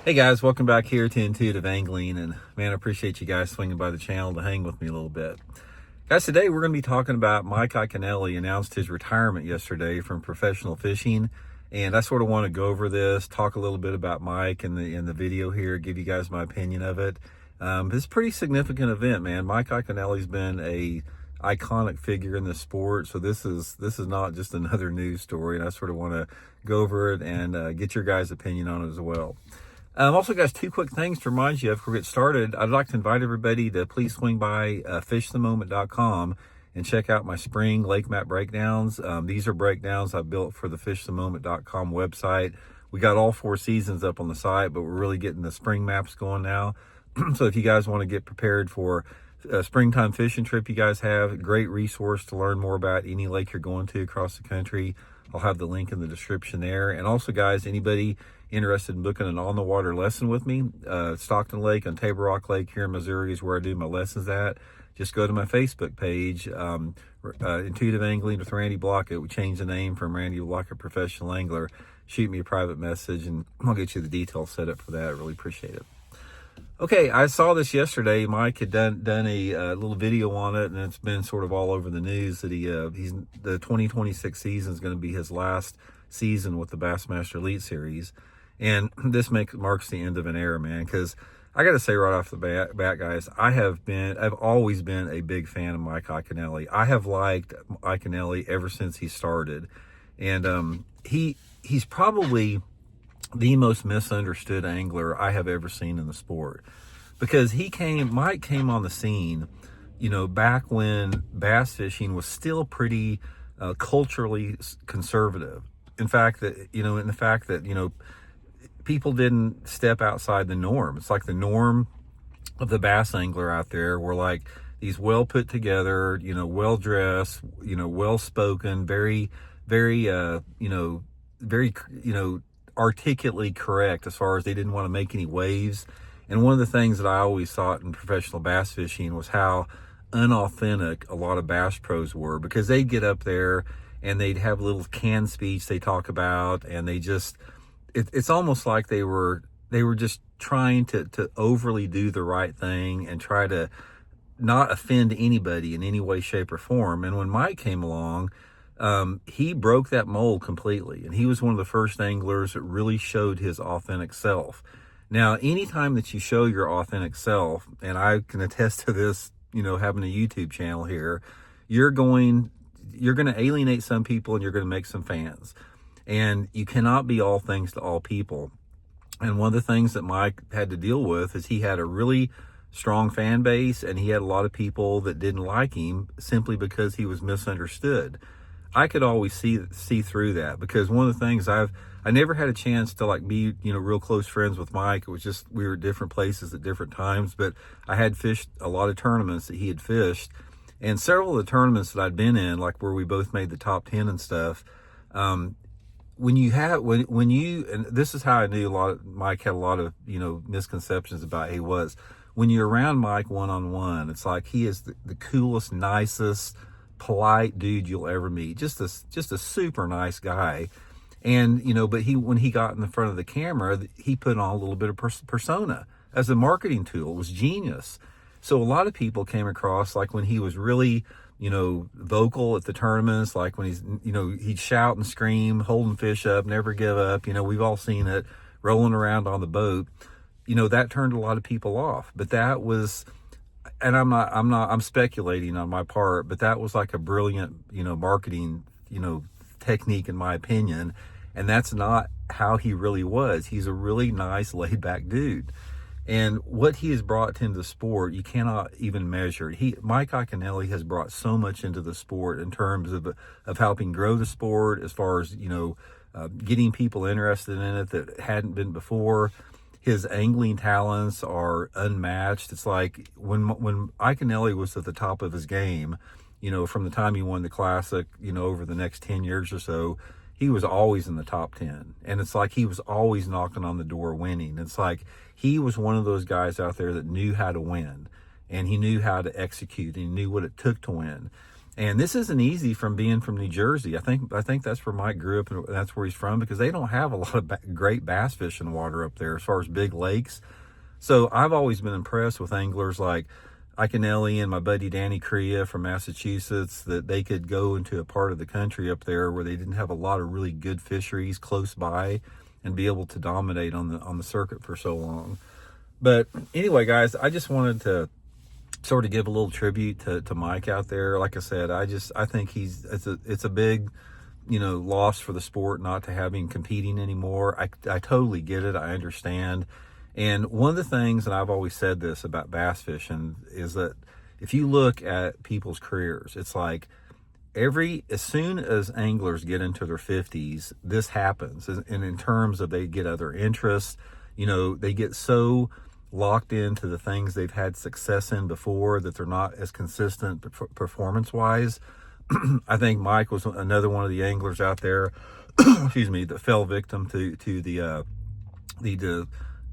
Hey guys, welcome back here to Intuitive Angling, and man, I appreciate you guys swinging by the channel to hang with me a little bit. Guys, today we're going to be talking about Mike Iaconelli announced his retirement yesterday from professional fishing, and I sort of want to go over this, talk a little bit about Mike in the video here, give you guys my opinion of it. It's a pretty significant event, man. Mike Iaconelli's been a iconic figure in the sport, so this is not just another news story, and I sort of want to go over it and get your guys' opinion on it as well. Also, guys, two quick things to remind you of before we get started. I'd like to invite everybody to please swing by fishthemoment.com and check out my spring lake map breakdowns. These are breakdowns I built for the fishthemoment.com website. We got all 4 seasons up on the site, but we're really getting the spring maps going now. So if you guys want to get prepared for a springtime fishing trip you guys have, a great resource to learn more about any lake you're going to across the country. I'll have the link in the description there. And also, guys, anybody interested in booking an on-the-water lesson with me, Stockton Lake and Table Rock Lake here in Missouri is where I do my lessons at. Just go to my Facebook page, Intuitive Angling with Randy Blaukat. We changed the name from Randy Blaukat Professional Angler. Shoot me a private message, and I'll get you the details set up for that. I really appreciate it. Okay, I saw this yesterday. Mike had done a little video on it, and it's been sort of all over the news that the 2026 season is going to be his last season with the Bassmaster Elite Series. And this marks the end of an era, man, because I got to say right off the bat, guys, I've always been a big fan of Mike Iaconelli. I have liked Iaconelli ever since he started. And he's probably the most misunderstood angler I have ever seen in the sport, because Mike came on the scene, back when bass fishing was still pretty culturally conservative. In fact, people didn't step outside the norm. It's like the norm of the bass angler out there were like these well put together, well dressed, well spoken, very, very, very, articulately correct as far as they didn't want to make any waves. And one of the things that I always thought in professional bass fishing was how unauthentic a lot of bass pros were, because they'd get up there and they'd have little canned speech they talk about, and it's almost like they were just trying to overly do the right thing and try to not offend anybody in any way, shape, or form. And when Mike came along, he broke that mold completely, and he was one of the first anglers that really showed his authentic self. Now, anytime that you show your authentic self, and I can attest to this, having a YouTube channel here, you're going to alienate some people and you're going to make some fans. And you cannot be all things to all people. And one of the things that Mike had to deal with is he had a really strong fan base, and he had a lot of people that didn't like him simply because he was misunderstood. I could always see through that, because one of the things I never had a chance to be, real close friends with Mike. It was just, we were at different places at different times, but I had fished a lot of tournaments that he had fished, and several of the tournaments that I'd been in, like where we both made the top 10 and stuff, when you, and this is how I knew Mike had a lot of, misconceptions about who he was. When you're around Mike one-on-one, it's like he is the coolest, nicest, polite dude you'll ever meet. Just a super nice guy. And, but when he got in the front of the camera, he put on a little bit of persona as a marketing tool. It was genius. So a lot of people came across, like when he was really, vocal at the tournaments, like when he'd shout and scream, holding fish up, never give up. We've all seen it, rolling around on the boat. That turned a lot of people off. But that was, and I'm speculating on my part, but that was like a brilliant, marketing, technique in my opinion. And that's not how he really was. He's a really nice, laid back dude. And what he has brought into the sport, you cannot even measure it. Mike Iaconelli has brought so much into the sport in terms of helping grow the sport, as far as, getting people interested in it that hadn't been before. His angling talents are unmatched. It's like when Iaconelli was at the top of his game, from the time he won the Classic, over the next 10 years or so, he was always in the top 10. And it's like he was always knocking on the door winning. It's like he was one of those guys out there that knew how to win, and he knew how to execute, and he knew what it took to win. And this isn't easy from being from New Jersey. I think that's where Mike grew up, and that's where he's from, because they don't have a lot of great bass fishing water up there as far as big lakes. So I've always been impressed with anglers like Iaconelli and my buddy Danny Crea from Massachusetts, that they could go into a part of the country up there where they didn't have a lot of really good fisheries close by and be able to dominate on the circuit for so long. But anyway, guys, I just wanted to sort of give a little tribute to Mike out there. Like I said, I think it's a big, loss for the sport not to have him competing anymore. I totally get it. I understand. And one of the things, and I've always said this about bass fishing, is that if you look at people's careers, it's like as soon as anglers get into their 50s, this happens. And in terms of they get other interests, they get so locked into the things they've had success in before that they're not as consistent performance-wise. I think Mike was another one of the anglers out there, excuse me, that fell victim to the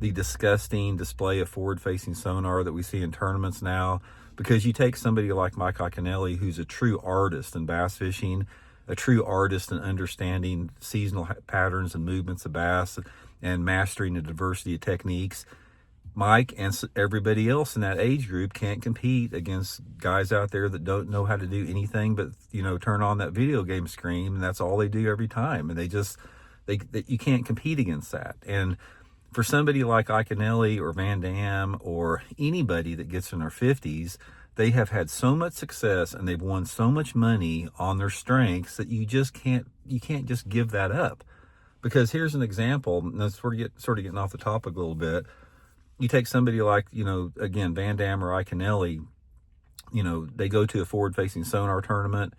disgusting display of forward-facing sonar that we see in tournaments now. Because you take somebody like Mike Iaconelli, who's a true artist in bass fishing, a true artist in understanding seasonal patterns and movements of bass and mastering a diversity of techniques. Mike and everybody else in that age group can't compete against guys out there that don't know how to do anything but, turn on that video game screen, and that's all they do every time. And you can't compete against that. And for somebody like Iaconelli or Van Dam or anybody that gets in their 50s, they have had so much success and they've won so much money on their strengths that you can't just give that up. Because here's an example, and that's sort of getting off the topic a little bit. You take somebody like, again, Van Dam or Iaconelli, they go to a forward-facing sonar tournament,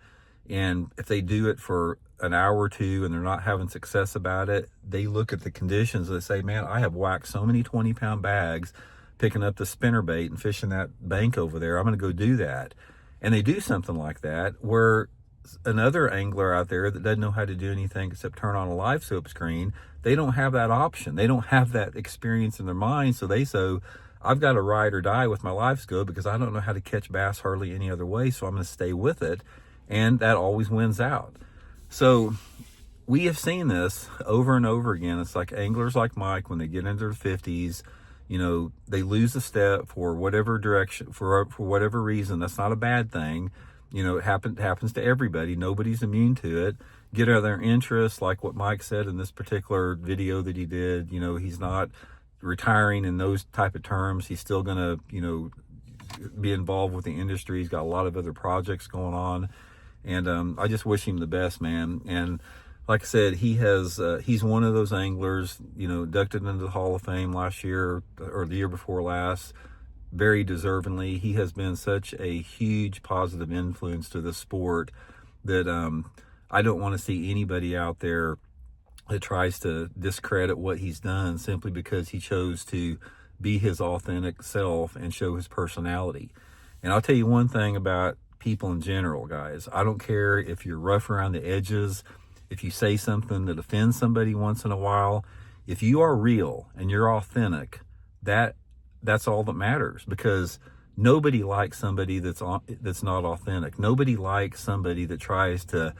and if they do it for an hour or two and they're not having success about it, they look at the conditions and they say, man, I have whacked so many 20-pound bags picking up the spinnerbait and fishing that bank over there. I'm going to go do that. And they do something like that, where another angler out there that doesn't know how to do anything except turn on a live soap screen, they don't have that option. They don't have that experience in their mind. So I've got to ride or die with my live scope because I don't know how to catch bass hardly any other way. So I'm going to stay with it. And that always wins out. So we have seen this over and over again. It's like anglers like Mike, when they get into their 50s, they lose a step for whatever direction, for whatever reason. That's not a bad thing. It happens to everybody. Nobody's immune to it. Get other interests, like what Mike said in this particular video that he did. He's not retiring in those type of terms. He's still going to, be involved with the industry. He's got a lot of other projects going on. And I just wish him the best, man. And like I said, he's one of those anglers, inducted into the Hall of Fame last year or the year before last, very deservingly. He has been such a huge positive influence to the sport that I don't want to see anybody out there that tries to discredit what he's done simply because he chose to be his authentic self and show his personality. And I'll tell you one thing about people in general, guys. I don't care if you're rough around the edges, if you say something that offends somebody once in a while. If you are real and you're authentic, that's all that matters, because nobody likes somebody that's not authentic. Nobody likes somebody that tries to,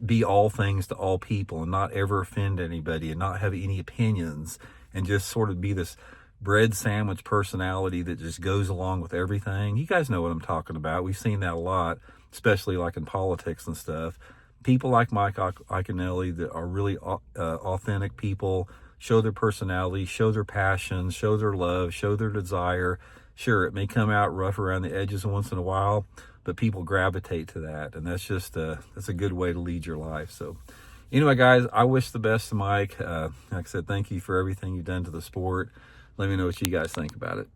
be all things to all people and not ever offend anybody and not have any opinions and just sort of be this bread sandwich personality that just goes along with everything. You guys know what I'm talking about. We've seen that a lot, especially like in politics and stuff. People like Mike Iaconelli that are really authentic people, show their personality, show their passion, show their love, show their desire. Sure, it may come out rough around the edges once in a while, but people gravitate to that. And that's just that's a good way to lead your life. So anyway, guys, I wish the best to Mike. Like I said, thank you for everything you've done to the sport. Let me know what you guys think about it.